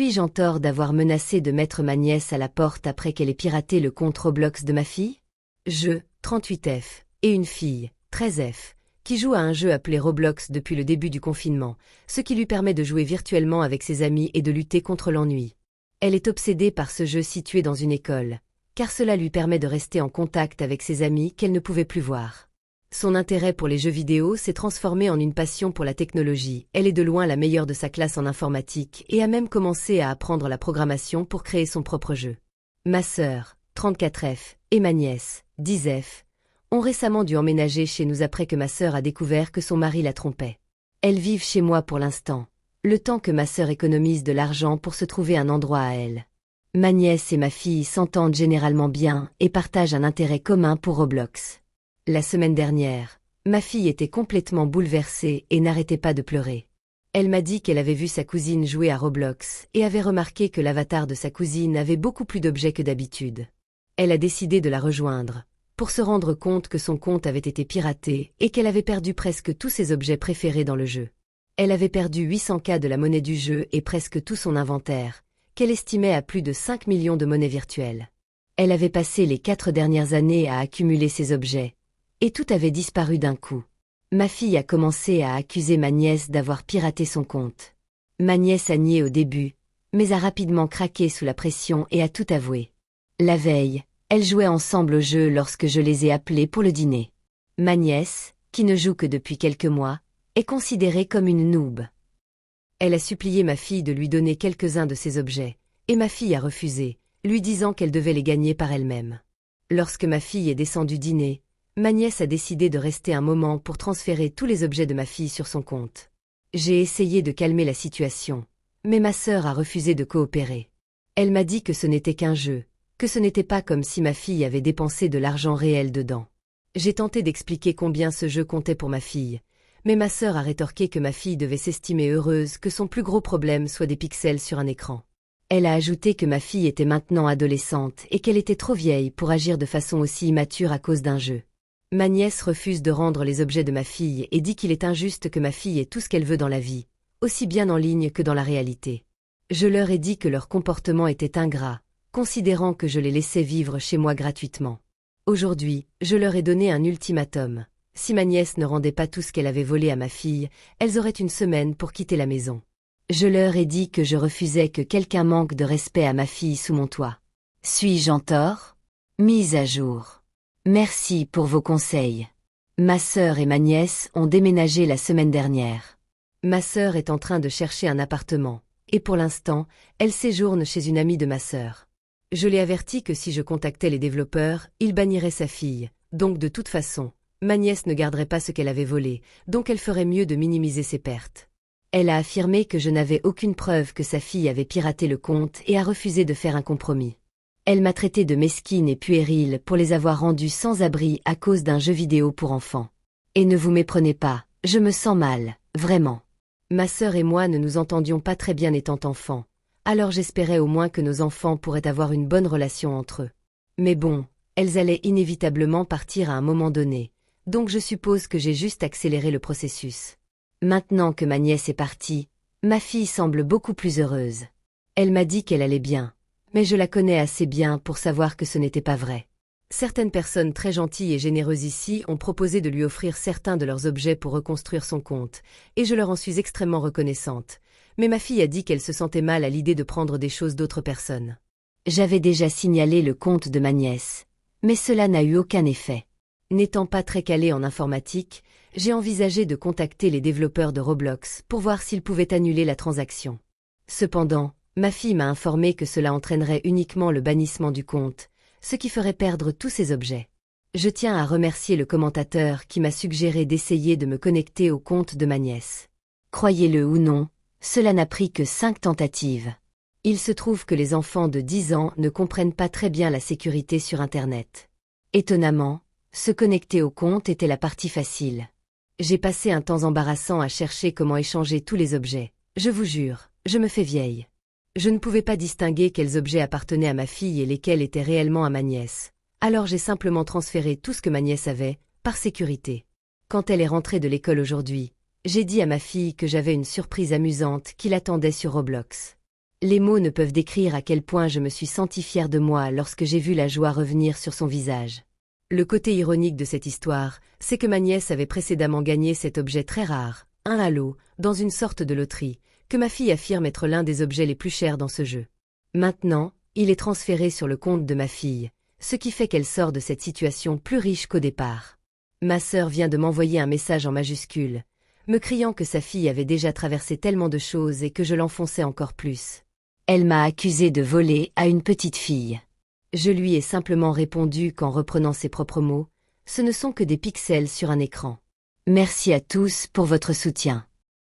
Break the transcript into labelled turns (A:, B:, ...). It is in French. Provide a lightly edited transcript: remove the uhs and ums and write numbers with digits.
A: Suis-je en tort d'avoir menacé de mettre ma nièce à la porte après qu'elle ait piraté le compte Roblox de ma fille? Je, 38F, et une fille, 13F, qui joue à un jeu appelé Roblox depuis le début du confinement, ce qui lui permet de jouer virtuellement avec ses amis et de lutter contre l'ennui. Elle est obsédée par ce jeu situé dans une école, car cela lui permet de rester en contact avec ses amis qu'elle ne pouvait plus voir. Son intérêt pour les jeux vidéo s'est transformé en une passion pour la technologie. Elle est de loin la meilleure de sa classe en informatique et a même commencé à apprendre la programmation pour créer son propre jeu. Ma sœur, 34F, et ma nièce, 10F, ont récemment dû emménager chez nous après que ma sœur a découvert que son mari la trompait. Elles vivent chez moi pour l'instant, le temps que ma sœur économise de l'argent pour se trouver un endroit à elle. Ma nièce et ma fille s'entendent généralement bien et partagent un intérêt commun pour Roblox. La semaine dernière, ma fille était complètement bouleversée et n'arrêtait pas de pleurer. Elle m'a dit qu'elle avait vu sa cousine jouer à Roblox et avait remarqué que l'avatar de sa cousine avait beaucoup plus d'objets que d'habitude. Elle a décidé de la rejoindre, pour se rendre compte que son compte avait été piraté et qu'elle avait perdu presque tous ses objets préférés dans le jeu. Elle avait perdu 800K de la monnaie du jeu et presque tout son inventaire, qu'elle estimait à plus de 5 millions de monnaies virtuelles. Elle avait passé les 4 dernières années à accumuler ces objets, et tout avait disparu d'un coup. Ma fille a commencé à accuser ma nièce d'avoir piraté son compte. Ma nièce a nié au début, mais a rapidement craqué sous la pression et a tout avoué. La veille, elles jouaient ensemble au jeu lorsque je les ai appelées pour le dîner. Ma nièce, qui ne joue que depuis quelques mois, est considérée comme une noob. Elle a supplié ma fille de lui donner quelques-uns de ses objets, et ma fille a refusé, lui disant qu'elle devait les gagner par elle-même. Lorsque ma fille est descendue dîner, ma nièce a décidé de rester un moment pour transférer tous les objets de ma fille sur son compte. J'ai essayé de calmer la situation, mais ma sœur a refusé de coopérer. Elle m'a dit que ce n'était qu'un jeu, que ce n'était pas comme si ma fille avait dépensé de l'argent réel dedans. J'ai tenté d'expliquer combien ce jeu comptait pour ma fille, mais ma sœur a rétorqué que ma fille devait s'estimer heureuse que son plus gros problème soit des pixels sur un écran. Elle a ajouté que ma fille était maintenant adolescente et qu'elle était trop vieille pour agir de façon aussi immature à cause d'un jeu. Ma nièce refuse de rendre les objets de ma fille et dit qu'il est injuste que ma fille ait tout ce qu'elle veut dans la vie, aussi bien en ligne que dans la réalité. Je leur ai dit que leur comportement était ingrat, considérant que je les laissais vivre chez moi gratuitement. Aujourd'hui, je leur ai donné un ultimatum. Si ma nièce ne rendait pas tout ce qu'elle avait volé à ma fille, elles auraient une semaine pour quitter la maison. Je leur ai dit que je refusais que quelqu'un manque de respect à ma fille sous mon toit. Suis-je en tort? Mise à jour. Merci pour vos conseils. Ma sœur et ma nièce ont déménagé la semaine dernière. Ma sœur est en train de chercher un appartement, et pour l'instant, elle séjourne chez une amie de ma sœur. Je l'ai averti que si je contactais les développeurs, ils banniraient sa fille, donc de toute façon, ma nièce ne garderait pas ce qu'elle avait volé, donc elle ferait mieux de minimiser ses pertes. Elle a affirmé que je n'avais aucune preuve que sa fille avait piraté le compte et a refusé de faire un compromis. Elle m'a traité de mesquine et puérile pour les avoir rendus sans abri à cause d'un jeu vidéo pour enfants. Et ne vous méprenez pas, je me sens mal, vraiment. Ma sœur et moi ne nous entendions pas très bien étant enfants, alors j'espérais au moins que nos enfants pourraient avoir une bonne relation entre eux. Mais bon, elles allaient inévitablement partir à un moment donné, donc je suppose que j'ai juste accéléré le processus. Maintenant que ma nièce est partie, ma fille semble beaucoup plus heureuse. Elle m'a dit qu'elle allait bien. Mais je la connais assez bien pour savoir que ce n'était pas vrai. Certaines personnes très gentilles et généreuses ici ont proposé de lui offrir certains de leurs objets pour reconstruire son compte, et je leur en suis extrêmement reconnaissante. Mais ma fille a dit qu'elle se sentait mal à l'idée de prendre des choses d'autres personnes. J'avais déjà signalé le compte de ma nièce, mais cela n'a eu aucun effet. N'étant pas très calée en informatique, j'ai envisagé de contacter les développeurs de Roblox pour voir s'ils pouvaient annuler la transaction. Cependant, ma fille m'a informé que cela entraînerait uniquement le bannissement du compte, ce qui ferait perdre tous ses objets. Je tiens à remercier le commentateur qui m'a suggéré d'essayer de me connecter au compte de ma nièce. Croyez-le ou non, cela n'a pris que 5 tentatives. Il se trouve que les enfants de 10 ans ne comprennent pas très bien la sécurité sur Internet. Étonnamment, se connecter au compte était la partie facile. J'ai passé un temps embarrassant à chercher comment échanger tous les objets. Je vous jure, je me fais vieille. Je ne pouvais pas distinguer quels objets appartenaient à ma fille et lesquels étaient réellement à ma nièce. Alors j'ai simplement transféré tout ce que ma nièce avait, par sécurité. Quand elle est rentrée de l'école aujourd'hui, j'ai dit à ma fille que j'avais une surprise amusante qui l'attendait sur Roblox. Les mots ne peuvent décrire à quel point je me suis sentie fière de moi lorsque j'ai vu la joie revenir sur son visage. Le côté ironique de cette histoire, c'est que ma nièce avait précédemment gagné cet objet très rare, un halo, dans une sorte de loterie, que ma fille affirme être l'un des objets les plus chers dans ce jeu. Maintenant, il est transféré sur le compte de ma fille, ce qui fait qu'elle sort de cette situation plus riche qu'au départ. Ma sœur vient de m'envoyer un message en majuscule, me criant que sa fille avait déjà traversé tellement de choses et que je l'enfonçais encore plus. Elle m'a accusée de voler à une petite fille. Je lui ai simplement répondu qu'en reprenant ses propres mots, ce ne sont que des pixels sur un écran. Merci à tous pour votre soutien.